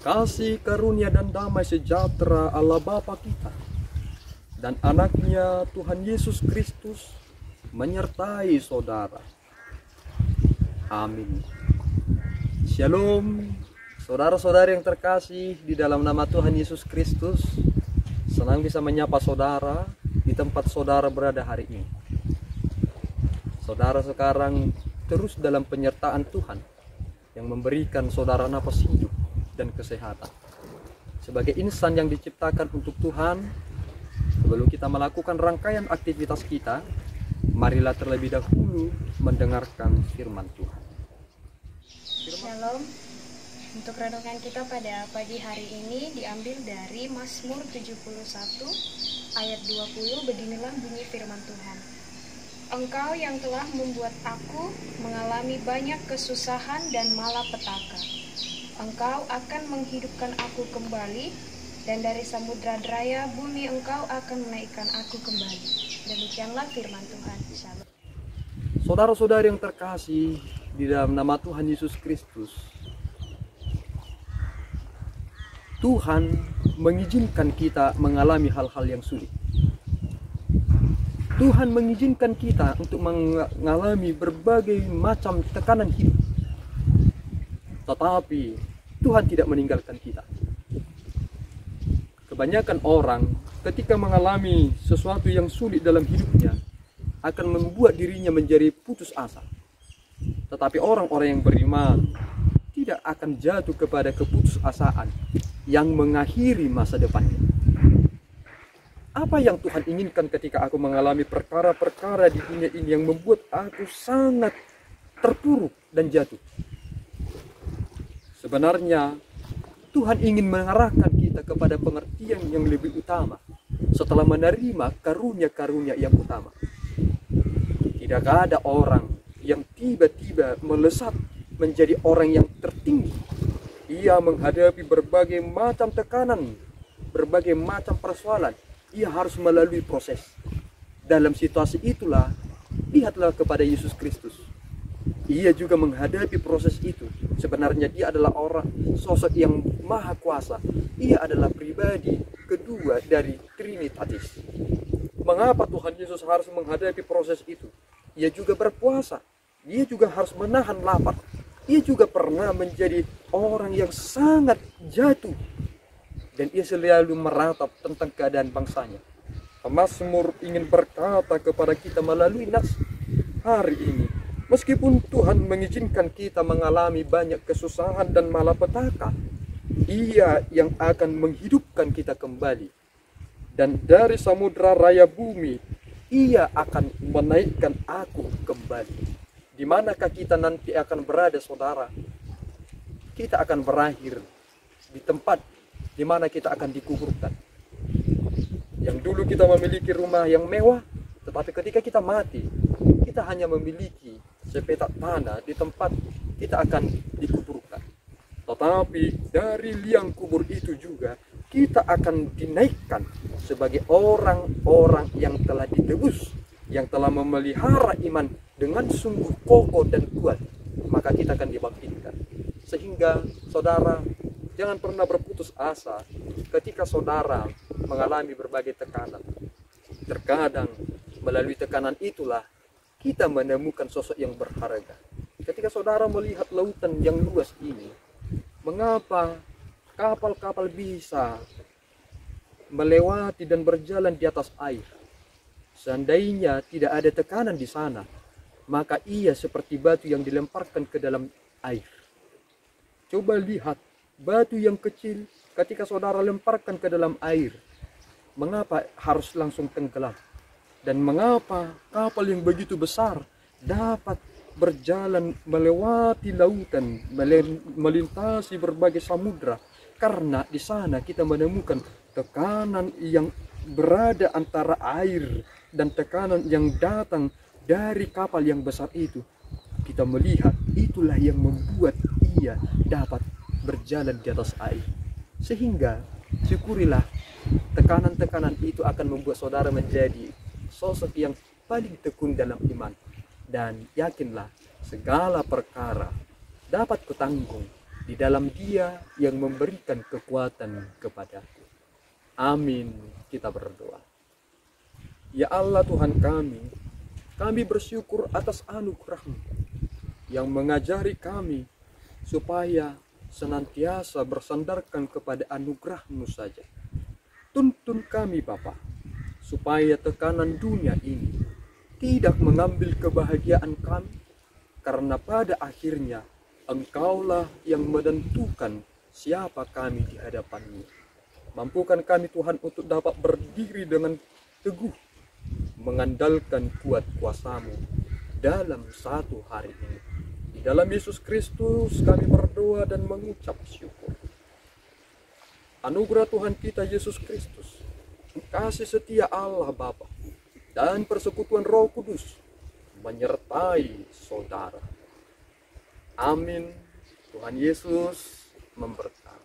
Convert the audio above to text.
Kasih karunia dan damai sejahtera Allah Bapa kita dan anaknya Tuhan Yesus Kristus menyertai saudara. Amin. Shalom, saudara-saudari yang terkasih di dalam nama Tuhan Yesus Kristus. Senang bisa menyapa saudara di tempat saudara berada hari ini. Saudara sekarang terus dalam penyertaan Tuhan yang memberikan saudara napas hidup dan kesehatan. Sebagai insan yang diciptakan untuk Tuhan, sebelum kita melakukan rangkaian aktivitas kita, marilah terlebih dahulu mendengarkan firman Tuhan. Shalom. Untuk renungan kita pada pagi hari ini diambil dari Mazmur 71 ayat 20. Beginilah bunyi firman Tuhan. Engkau yang telah membuat aku mengalami banyak kesusahan dan malapetaka. Engkau akan menghidupkan aku kembali, dan dari samudra draya bumi Engkau akan menaikkan aku kembali. Demikianlah firman Tuhan. Shalom. Saudara-saudari yang terkasih di dalam nama Tuhan Yesus Kristus, Tuhan mengizinkan kita mengalami hal-hal yang sulit. Tuhan mengizinkan kita untuk mengalami berbagai macam tekanan hidup. Tetapi Tuhan tidak meninggalkan kita. Kebanyakan orang ketika mengalami sesuatu yang sulit dalam hidupnya akan membuat dirinya menjadi putus asa. Tetapi orang-orang yang beriman tidak akan jatuh kepada keputusasaan yang mengakhiri masa depannya. Apa yang Tuhan inginkan ketika aku mengalami perkara-perkara di dunia ini yang membuat aku sangat terpuruk dan jatuh? Sebenarnya Tuhan ingin mengarahkan kita kepada pengertian yang lebih utama setelah menerima karunia-karunia yang utama. Tidak ada orang yang tiba-tiba melesat menjadi orang yang tertinggi. Ia menghadapi berbagai macam tekanan, berbagai macam persoalan. Ia harus melalui proses. Dalam situasi itulah, lihatlah kepada Yesus Kristus. Ia juga menghadapi proses itu. Sebenarnya dia adalah orang sosok yang maha kuasa. Ia adalah pribadi kedua dari Trinitatis. Mengapa Tuhan Yesus harus menghadapi proses itu? Ia juga berpuasa. Dia juga harus menahan lapar. Ia juga pernah menjadi orang yang sangat jatuh. Dan ia selalu meratap tentang keadaan bangsanya. Mazmur ingin berkata kepada kita melalui nas hari ini. Meskipun Tuhan mengizinkan kita mengalami banyak kesusahan dan malapetaka, Ia yang akan menghidupkan kita kembali. Dan dari samudra raya bumi, Ia akan menaikkan aku kembali. Di manakah kita nanti akan berada, saudara? Kita akan berakhir di tempat di mana kita akan dikuburkan. Yang dulu kita memiliki rumah yang mewah, tetapi ketika kita mati, kita hanya memiliki sepetak tanah di tempat kita akan dikuburkan. Tetapi dari liang kubur itu juga kita akan dinaikkan sebagai orang-orang yang telah ditebus, yang telah memelihara iman dengan sungguh kokoh dan kuat. Maka kita akan dibangkitkan. Sehingga saudara, jangan pernah berputus asa ketika saudara mengalami berbagai tekanan. Terkadang melalui tekanan itulah kita menemukan sosok yang berharga. Ketika saudara melihat lautan yang luas ini, mengapa kapal-kapal bisa melewati dan berjalan di atas air? Seandainya tidak ada tekanan di sana, maka ia seperti batu yang dilemparkan ke dalam air. Coba lihat, batu yang kecil ketika saudara lemparkan ke dalam air, mengapa harus langsung tenggelam? Dan mengapa kapal yang begitu besar dapat berjalan melewati lautan, melintasi berbagai samudra? Karena di sana kita menemukan tekanan yang berada antara air dan tekanan yang datang dari kapal yang besar itu. Kita melihat itulah yang membuat ia dapat berjalan di atas air. Sehingga syukurilah, tekanan-tekanan itu akan membuat saudara menjadi sosok yang paling tekun dalam iman. Dan yakinlah segala perkara dapat kutanggung Di dalam Dia yang memberikan kekuatan kepadaku. Amin. Kita berdoa. Ya Allah Tuhan kami bersyukur atas anugerah-Mu yang mengajari kami supaya senantiasa bersandarkan kepada anugerah-Mu saja. Tuntun kami Bapa, supaya tekanan dunia ini tidak mengambil kebahagiaan kami, karena pada akhirnya Engkaulah yang menentukan siapa kami di hadapan-Mu. Mampukan kami Tuhan untuk dapat berdiri dengan teguh, mengandalkan kuat kuasa-Mu dalam satu hari ini. Di dalam Yesus Kristus kami berdoa dan mengucap syukur. Anugerah Tuhan kita Yesus Kristus, kasih setia Allah Bapa, dan persekutuan Roh Kudus menyertai saudara. Amin. Tuhan Yesus memberkati.